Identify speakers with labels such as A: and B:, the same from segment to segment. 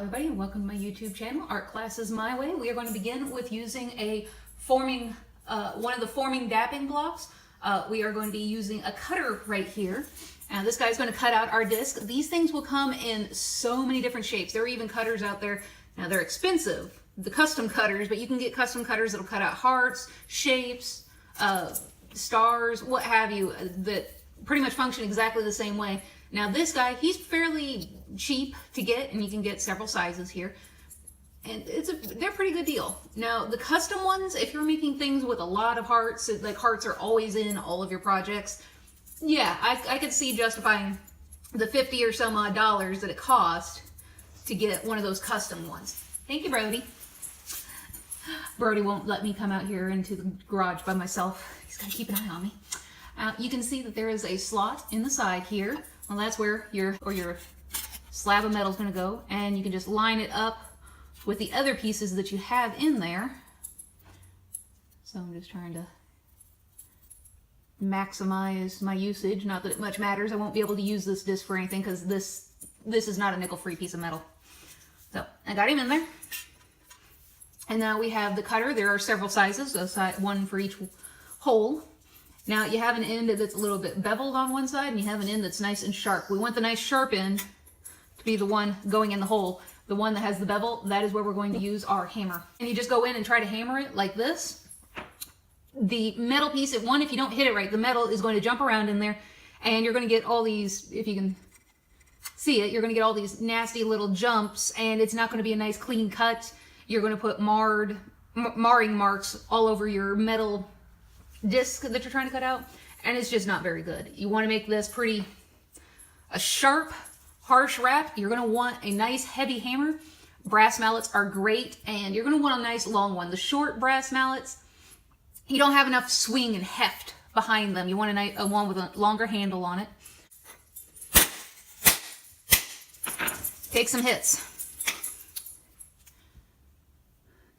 A: everybody, and welcome to my YouTube channel, Art Classes My Way. We are going to begin with using a forming, one of the forming dapping blocks. We are going to be using a cutter right here. And this guy's going to cut out our disc. These things will come in so many different shapes. There are even cutters out there. Now they're expensive, the custom cutters, but you can get custom cutters that'll cut out hearts, shapes, stars, what have you, that pretty much function exactly the same way. Now this guy, he's fairly cheap to get, and you can get several sizes here. And they're a pretty good deal. Now the custom ones, if you're making things with a lot of hearts, like hearts are always in all of your projects, yeah, I could see justifying the $50 or some odd that it cost to get one of those custom ones. Thank you, Brody. Brody won't let me come out here into the garage by myself. He's got to keep an eye on me. You can see that there is a slot in the side here. Well, that's where your slab of metal is going to go, and you can just line it up with the other pieces that you have in there. So I'm just trying to maximize my usage. Not that it much matters. I won't be able to use this disc for anything because this is not a nickel-free piece of metal. So I got him in there. And now we have the cutter. There are several sizes, one for each hole. Now you have an end that's a little bit beveled on one side, and you have an end that's nice and sharp. We want the nice sharp end to be the one going in the hole. The one that has the bevel, that is where we're going to use our hammer. And you just go in and try to hammer it like this. The metal piece, if you don't hit it right, the metal is going to jump around in there, and you're going to get all these, if you can see it, you're going to get all these nasty little jumps, and it's not going to be a nice clean cut. You're going to put marring marks all over your metal disc that you're trying to cut out, and it's just not very good. You want to make this a sharp, harsh wrap. You're going to want a nice heavy hammer. Brass mallets are great, and you're going to want a nice long one. The short brass mallets, you don't have enough swing and heft behind them. You want a one with a longer handle on it. Take some hits.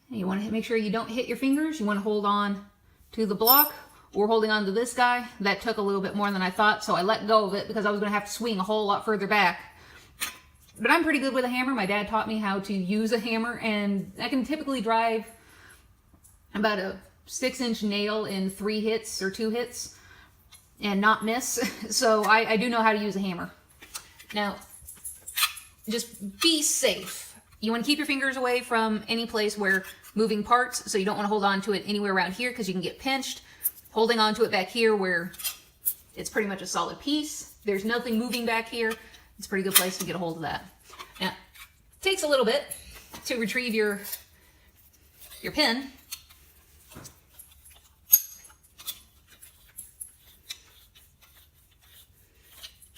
A: You want to make sure you don't hit your fingers. You want to hold on to the block. We're holding on to this guy. That took a little bit more than I thought, so I let go of it because I was going to have to swing a whole lot further back. But I'm pretty good with a hammer. My dad taught me how to use a hammer, and I can typically drive about a 6-inch nail in 3 hits or 2 hits and not miss. So I do know how to use a hammer. Now, just be safe. You want to keep your fingers away from any place where moving parts, so you don't want to hold on to it anywhere around here because you can get pinched. Holding on to it back here where it's pretty much a solid piece. There's nothing moving back here. It's a pretty good place to get a hold of that. Now, it takes a little bit to retrieve your pin.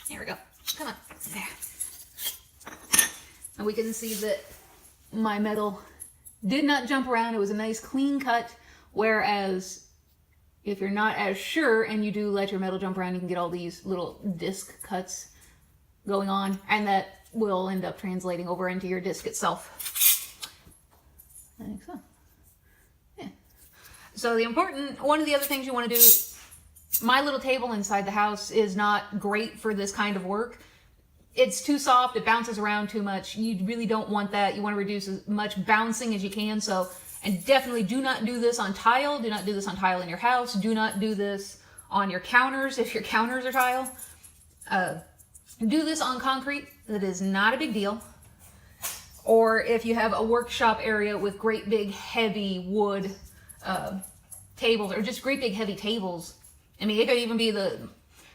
A: There we go. Come on. There. And we can see that my metal did not jump around. It was a nice clean cut, whereas if you're not as sure and you do let your metal jump around, you can get all these little disc cuts going on, and that will end up translating over into your disc itself. I think so. Yeah. So one of the other things you want to do, my little table inside the house is not great for this kind of work. It's too soft, it bounces around too much. You really don't want that. You want to reduce as much bouncing as you can. And definitely do not do this on tile. Do not do this on tile in your house. Do not do this on your counters if your counters are tile. Do this on concrete. That is not a big deal. Or if you have a workshop area with great big heavy wood tables, or just great big heavy tables. I mean, it could even be the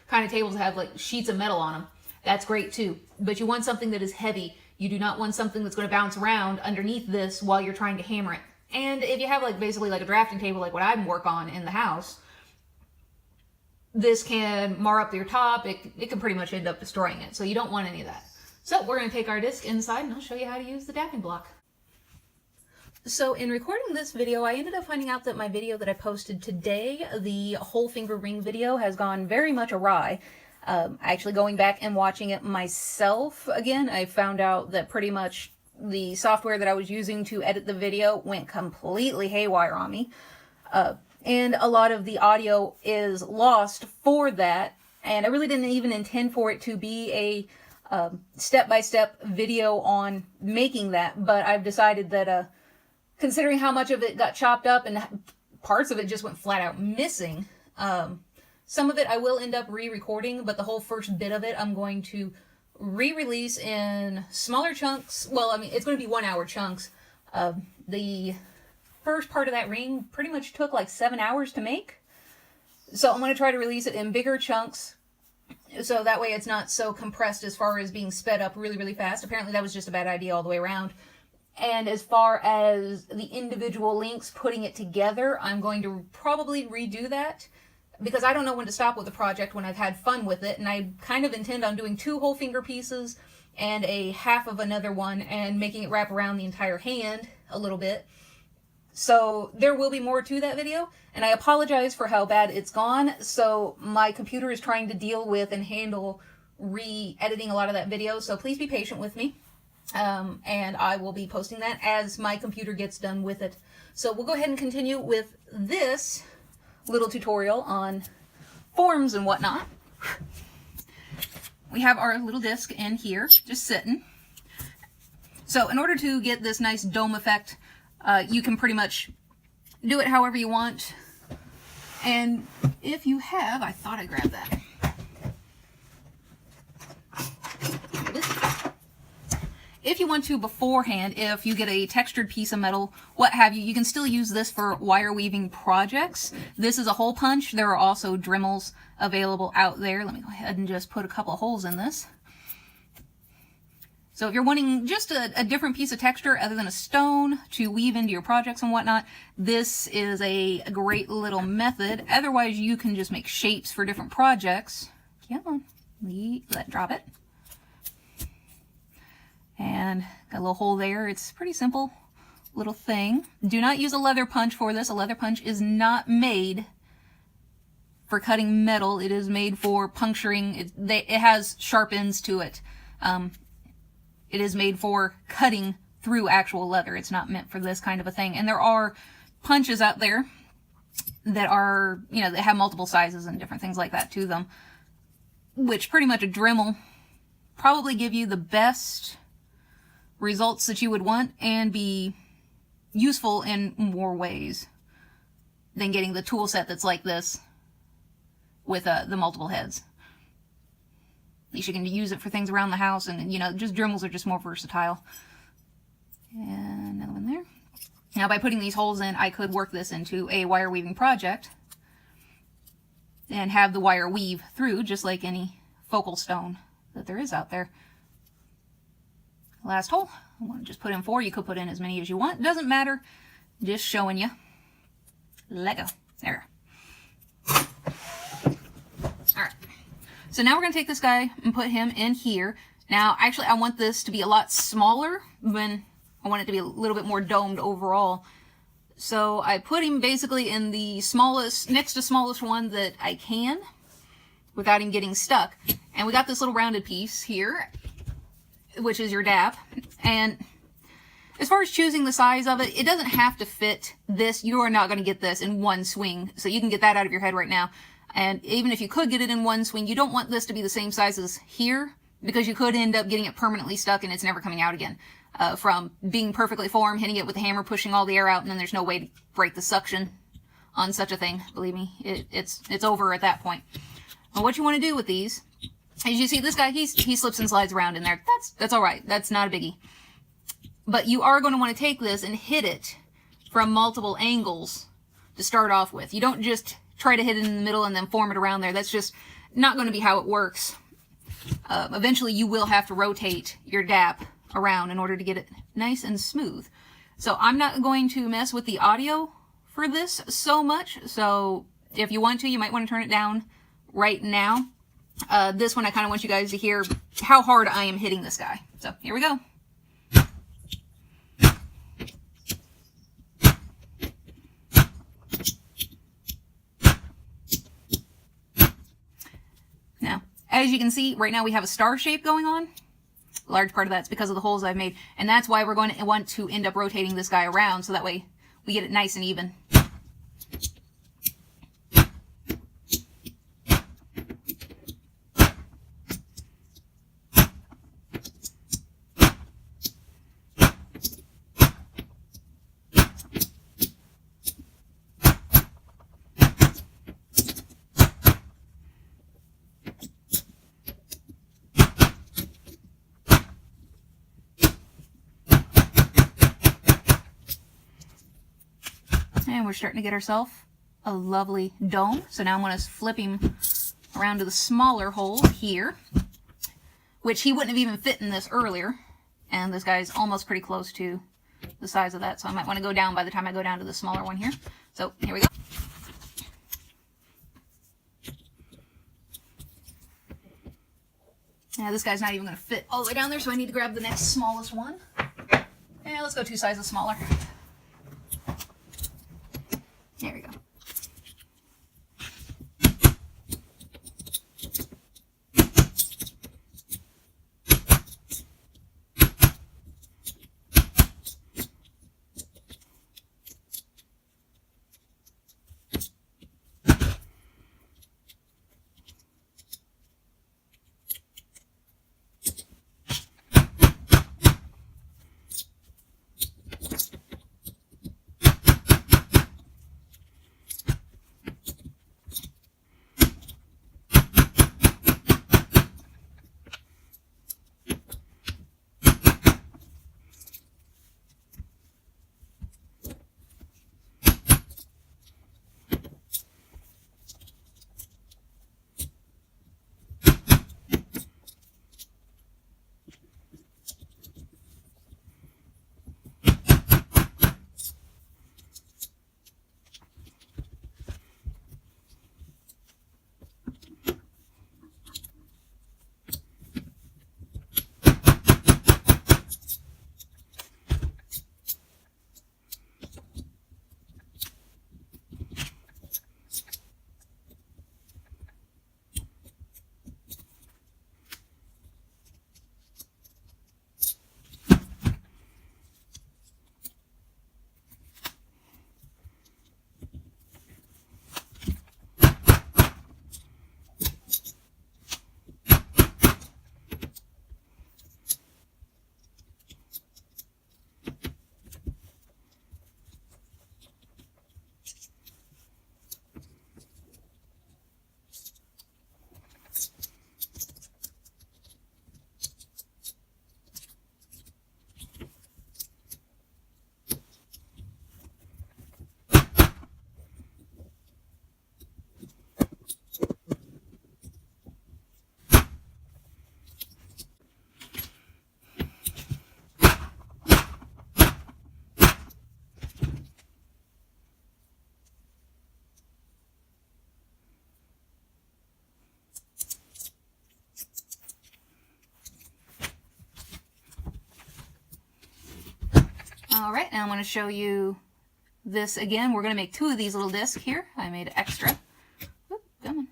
A: kind of tables that have like sheets of metal on them. That's great too. But you want something that is heavy. You do not want something that's going to bounce around underneath this while you're trying to hammer it. And if you have basically a drafting table like what I work on in the house, this can mar up your top. It can pretty much end up destroying it. So you don't want any of that. So we're going to take our disc inside, and I'll show you how to use the dapping block. So in recording this video, I ended up finding out that my video that I posted today, the whole finger ring video, has gone very much awry. Actually going back and watching it myself again, I found out that pretty much the software that I was using to edit the video went completely haywire on me. And a lot of the audio is lost for that. And I really didn't even intend for it to be step-by-step video on making that, but I've decided that considering how much of it got chopped up and parts of it just went flat out missing, some of it I will end up re-recording, but the whole first bit of it I'm going to re-release in smaller chunks. Well, I mean, it's going to be 1 hour chunks. The first part of that ring pretty much took like 7 hours to make. So I'm going to try to release it in bigger chunks, so that way it's not so compressed as far as being sped up really, really fast. Apparently that was just a bad idea all the way around. And as far as the individual links, putting it together, I'm going to probably redo that, because I don't know when to stop with the project when I've had fun with it, and I kind of intend on doing 2 whole finger pieces and a half of another one and making it wrap around the entire hand a little bit. So there will be more to that video, and I apologize for how bad it's gone. So my computer is trying to deal with and handle re-editing a lot of that video, so please be patient with me. And I will be posting that as my computer gets done with it. So we'll go ahead and continue with this little tutorial on forms and whatnot. We have our little disc in here, just sitting. So in order to get this nice dome effect, you can pretty much do it however you want. And if you have, I thought I grabbed that. If you want to beforehand, if you get a textured piece of metal, what have you, you can still use this for wire weaving projects. This is a hole punch. There are also Dremels available out there. Let me go ahead and just put a couple of holes in this. So if you're wanting just a different piece of texture other than a stone to weave into your projects and whatnot, this is a great little method. Otherwise, you can just make shapes for different projects. Come on, drop it. And got a little hole there. It's pretty simple little thing. Do not use a leather punch for this. A leather punch is not made for cutting metal. It is made for puncturing. It has sharp ends to it. It is made for cutting through actual leather. It's not meant for this kind of a thing. And there are punches out there that are, you know, that have multiple sizes and different things like that to them, which pretty much a Dremel probably give you the best results that you would want and be useful in more ways than getting the tool set that's like this with the multiple heads. At least you can use it for things around the house, and, you know, just Dremels are just more versatile. And another one there. Now, by putting these holes in, I could work this into a wire weaving project and have the wire weave through just like any focal stone that there is out there. Last hole. I want to just put in 4. You could put in as many as you want. Doesn't matter. Just showing you. Let go. There. Alright. So now we're going to take this guy and put him in here. Now, actually, I want this to be a lot smaller when I want it to be a little bit more domed overall. So I put him basically in the smallest, next to smallest one that I can without him getting stuck. And we got this little rounded piece here, which is your dap. And as far as choosing the size of it, it doesn't have to fit this. You are not going to get this in one swing. So you can get that out of your head right now. And even if you could get it in one swing, you don't want this to be the same size as here, because you could end up getting it permanently stuck and it's never coming out again. From being perfectly formed, hitting it with a hammer, pushing all the air out, and then there's no way to break the suction on such a thing. Believe me, it's over at that point. Well, what you want to do with these, as you see, this guy, he slips and slides around in there. That's all right. That's not a biggie. But you are going to want to take this and hit it from multiple angles to start off with. You don't just try to hit it in the middle and then form it around there. That's just not going to be how it works. Eventually, you will have to rotate your dap around in order to get it nice and smooth. So I'm not going to mess with the audio for this so much. So if you want to, you might want to turn it down right now. This one, I kind of want you guys to hear how hard I am hitting this guy. So here we go. Now, as you can see, right now we have a star shape going on. A large part of that's because of the holes I've made. And that's why we're going to want to end up rotating this guy around, so that way we get it nice and even. and we're starting to get ourselves a lovely dome. So now I'm going to flip him around to the smaller hole here, which he wouldn't have even fit in this earlier. And this guy's almost pretty close to the size of that, so I might want to go down by the time I go down to the smaller one here. So here we go. Now this guy's not even going to fit all the way down there, so I need to grab the next smallest one. And let's go 2 sizes smaller. There we go. All right, now I'm going to show you this again. We're going to make 2 of these little discs here. I made extra. Oop, come on.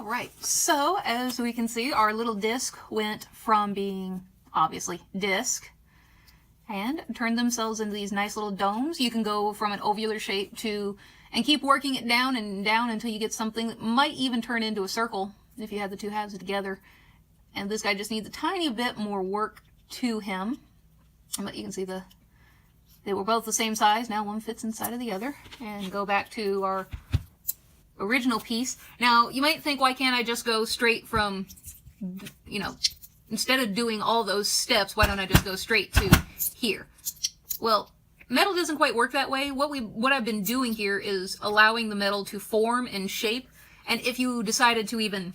A: All right, so as we can see, our little disc went from being, obviously, disc, and turned themselves into these nice little domes. You can go from an ovular shape to, and keep working it down and down until you get something that might even turn into a circle if you had the two halves together. And this guy just needs a tiny bit more work to him. But you can see they were both the same size. Now one fits inside of the other. And go back to our original piece. Now, you might think, why can't I just go straight from, you know, instead of doing all those steps, why don't I just go straight to here? Well, metal doesn't quite work that way. What I've been doing here is allowing the metal to form and shape. And if you decided to even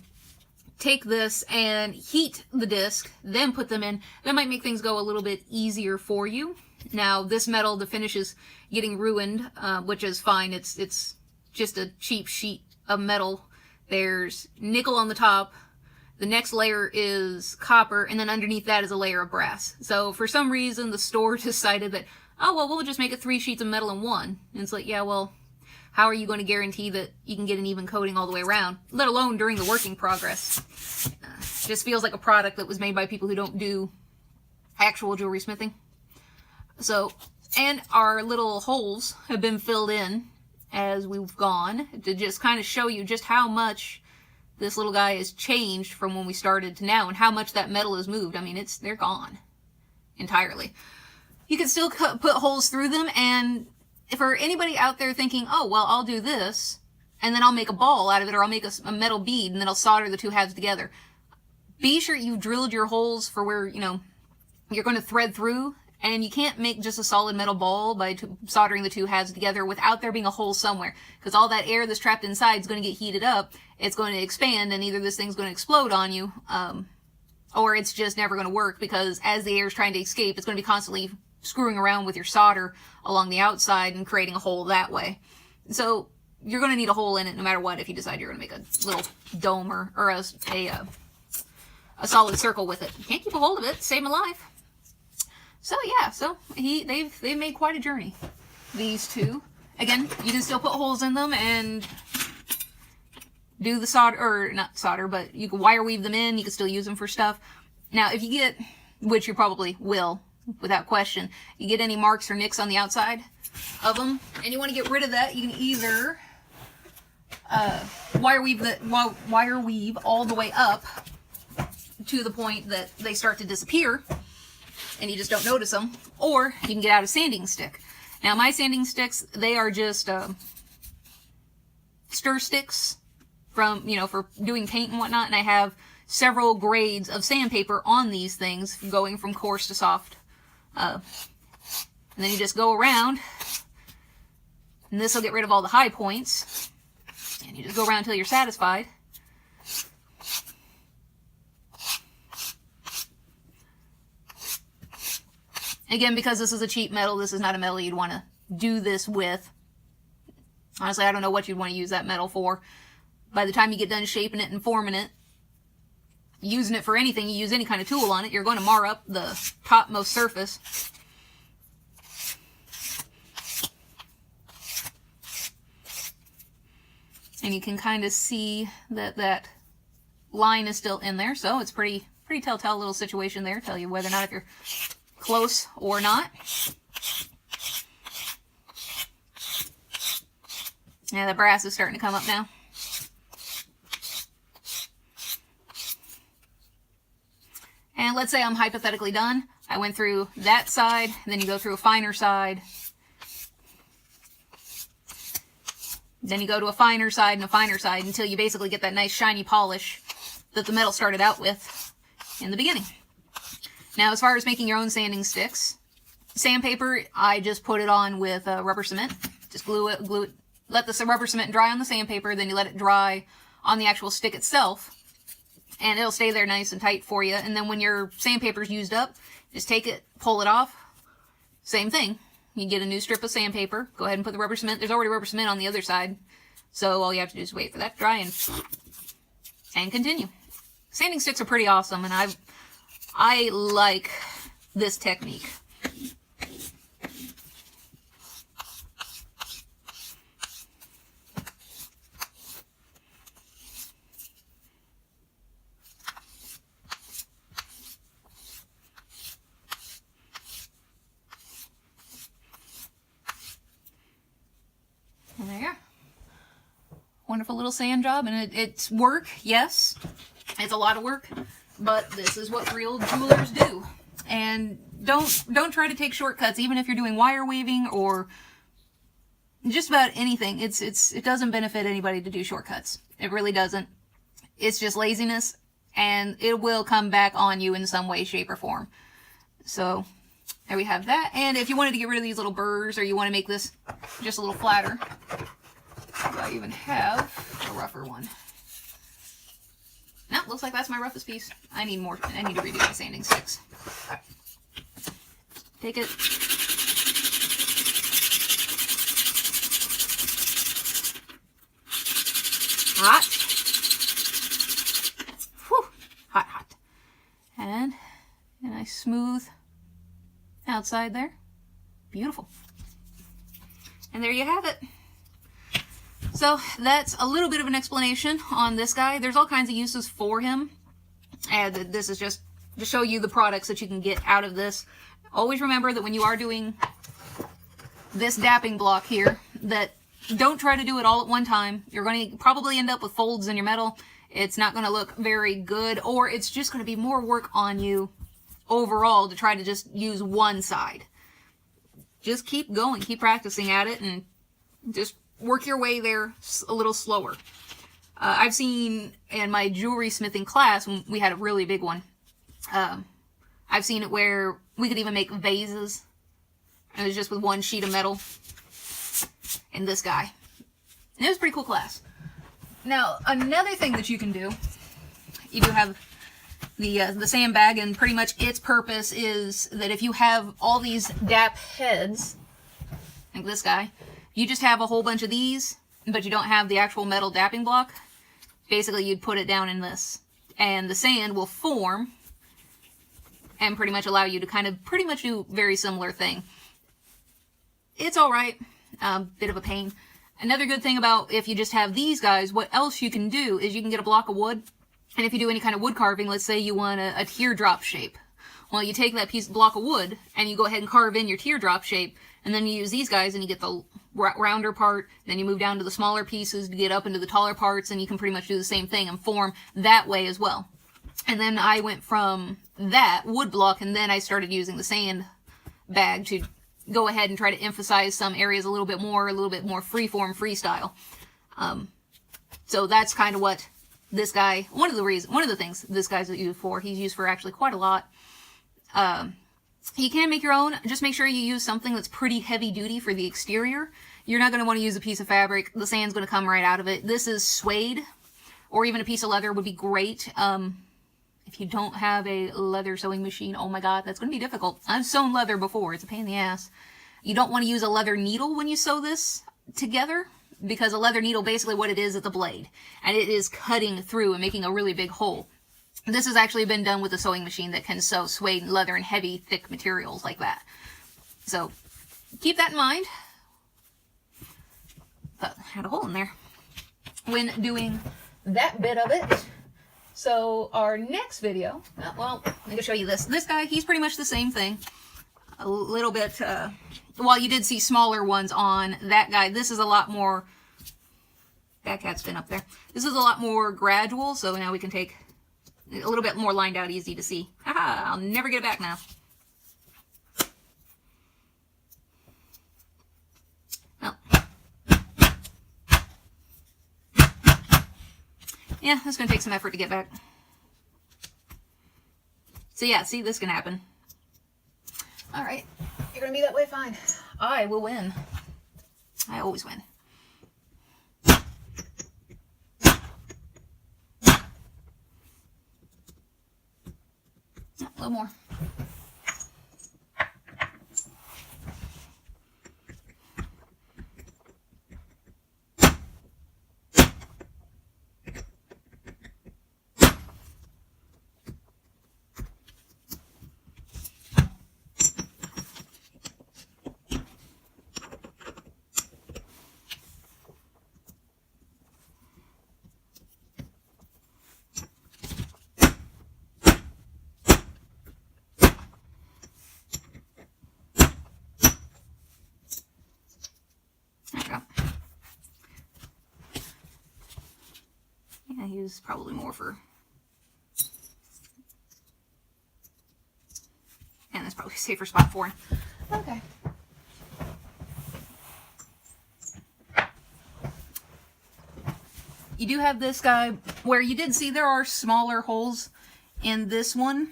A: take this and heat the disc, then put them in, that might make things go a little bit easier for you. Now, this metal, the finish is getting ruined, which is fine. It's just a cheap sheet of metal. There's nickel on the top. The next layer is copper, and then underneath that is a layer of brass. So for some reason, the store decided that, oh, well, we'll just make it 3 sheets of metal in one. And it's like, yeah, well, how are you going to guarantee that you can get an even coating all the way around, let alone during the working progress? Just feels like a product that was made by people who don't do actual jewelry smithing. So, and our little holes have been filled in as we've gone to just kind of show you just how much this little guy has changed from when we started to now, and how much that metal has moved. I mean, they're gone entirely. You can still put holes through them, and for anybody out there thinking, oh, well, I'll do this, and then I'll make a ball out of it, or I'll make a metal bead, and then I'll solder the two halves together. Be sure you've drilled your holes for where, you know, you're going to thread through, and you can't make just a solid metal ball by soldering the two halves together without there being a hole somewhere, because all that air that's trapped inside is going to get heated up, it's going to expand, and either this thing's going to explode on you, or it's just never going to work, because as the air is trying to escape, it's going to be constantly screwing around with your solder along the outside and creating a hole that way. So you're going to need a hole in it no matter what if you decide you're going to make a little dome or a solid circle with it. You can't keep a hold of it, save my life. So yeah, so they've made quite a journey, these two. Again, you can still put holes in them and do the solder, or not solder, but you can wire weave them in. You can still use them for stuff. Now, if you get, which you probably will, without question, you get any marks or nicks on the outside of them, and you want to get rid of that, you can either wire weave all the way up to the point that they start to disappear, and you just don't notice them, or you can get out a sanding stick. Now, my sanding sticks, they are just stir sticks from, you know, for doing paint and whatnot, and I have several grades of sandpaper on these things, going from coarse to soft. And then you just go around, and this will get rid of all the high points, and you just go around until you're satisfied. Again, because this is a cheap metal, this is not a metal you'd want to do this with. Honestly, I don't know what you'd want to use that metal for. By the time you get done shaping it and forming it, using it for anything, you use any kind of tool on it, you're going to mar up the topmost surface. And you can kind of see that that line is still in there, so it's pretty telltale little situation there. Tell you whether or not if you're close or not. Yeah, the brass is starting to come up now. And let's say I'm hypothetically done. I went through that side, and then you go through a finer side. Then you go to a finer side and a finer side until you basically get that nice shiny polish that the metal started out with in the beginning. Now, as far as making your own sanding sticks, sandpaper, I just put it on with rubber cement. Just glue it, let the rubber cement dry on the sandpaper, then you let it dry on the actual stick itself, and it'll stay there nice and tight for you. And then when your sandpaper's used up, just take it, pull it off. Same thing. You get a new strip of sandpaper, go ahead and put the rubber cement. There's already rubber cement on the other side, so all you have to do is wait for that to dry and continue. Sanding sticks are pretty awesome, and I like this technique. wonderful little sand job, and it's work, yes. It's a lot of work, but this is what real jewelers do. And don't try to take shortcuts, even if you're doing wire weaving or just about anything. It doesn't benefit anybody to do shortcuts. It really doesn't. It's just laziness, and it will come back on you in some way, shape, or form. So there we have that. And if you wanted to get rid of these little burrs, or you want to make this just a little flatter, I even have a rougher one. No, looks like that's my roughest piece. I need more. I need to redo my sanding sticks. Take it. Hot. Whew. Hot, hot. And a nice smooth outside there. Beautiful. And there you have it. So that's a little bit of an explanation on this guy. There's all kinds of uses for him. And this is just to show you the products that you can get out of this. Always remember that when you are doing this dapping block here, that don't try to do it all at one time. You're going to probably end up with folds in your metal. It's not going to look very good, or it's just going to be more work on you overall to try to just use one side. Just keep going, keep practicing at it, and just work your way there a little slower. I've seen in my jewelry smithing class, when we had a really big one, I've seen it where we could even make vases. And it was just with one sheet of metal and this guy. And it was a pretty cool class. Now, another thing that you can do, you do have the sandbag, and pretty much its purpose is that if you have all these dap heads, like this guy, you just have a whole bunch of these, but you don't have the actual metal dapping block. Basically, you'd put it down in this, and the sand will form and pretty much allow you to kind of pretty much do a very similar thing. It's all right. Bit of a pain. Another good thing about if you just have these guys, what else you can do is you can get a block of wood, and if you do any kind of wood carving, let's say you want a teardrop shape. Well, you take that block of wood and you go ahead and carve in your teardrop shape, and then you use these guys and you get the rounder part, then you move down to the smaller pieces to get up into the taller parts, and you can pretty much do the same thing and form that way as well. And then I went from that wood block, and then I started using the sand bag to go ahead and try to emphasize some areas a little bit more freeform, freestyle. So that's kind of what this guy, one of the things this guy's used for. He's used for actually quite a lot. You can make your own. Just make sure you use something that's pretty heavy duty for the exterior. You're not going to want to use a piece of fabric. The sand's going to come right out of it. This is suede, or even a piece of leather would be great. If you don't have a leather sewing machine, oh my god, that's going to be difficult. I've sewn leather before. It's a pain in the ass. You don't want to use a leather needle when you sew this together, because a leather needle, basically what it is, it's a blade, and it is cutting through and making a really big hole. This has actually been done with a sewing machine that can sew suede and leather and heavy, thick materials like that. So keep that in mind. But had a hole in there when doing that bit of it. So our next video, well, I'm going to show you this. This guy, he's pretty much the same thing. A little bit, while you did see smaller ones on that guy, this is a lot more, that cat's been up there. This is a lot more gradual, so now we can take a little bit more lined out, easy to see. Haha, I'll never get it back now. Well. Yeah, it's going to take some effort to get back. So yeah, see, this can happen. Alright, you're going to be that way, fine. I will win. I always win. A little more. is probably more for, and that's probably a safer spot for him. Okay. You do have this guy where you did see there are smaller holes in this one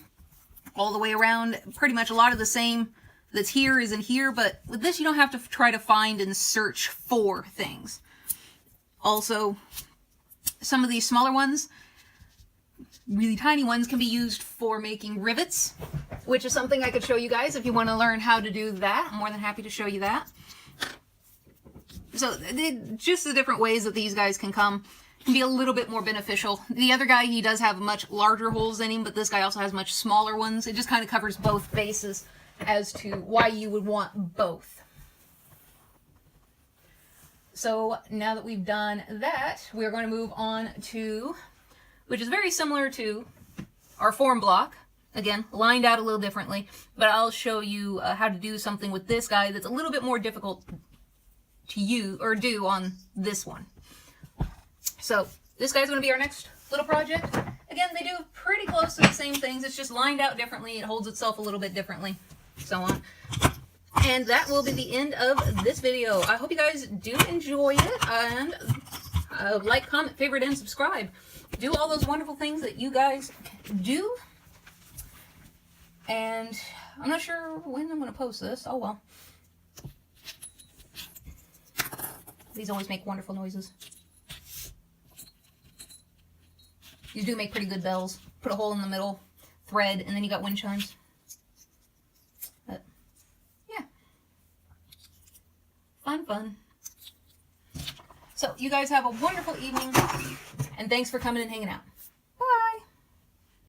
A: all the way around. Pretty much a lot of the same that's here is in here, but with this you don't have to try to find and search for things. Also, some of these smaller ones, really tiny ones, can be used for making rivets, which is something I could show you guys if you want to learn how to do that. I'm more than happy to show you that. So just the different ways that these guys can come can be a little bit more beneficial. The other guy, he does have much larger holes in him, but this guy also has much smaller ones. It just kind of covers both bases as to why you would want both. So now that we've done that, we're going to move on to, which is very similar to our form block. Again, lined out a little differently, but I'll show you how to do something with this guy that's a little bit more difficult to use or do on this one. So this guy's going to be our next little project. Again, they do pretty close to the same things. It's just lined out differently. It holds itself a little bit differently, so on. And that will be the end of this video. I hope you guys do enjoy it, and like, comment, favorite, and subscribe. Do all those wonderful things that you guys do. And I'm not sure when I'm going to post this. Oh well. These always make wonderful noises. These do make pretty good bells. Put a hole in the middle, thread, and then you got wind chimes. But, yeah. Fun. So, you guys have a wonderful evening, and thanks for coming and hanging out.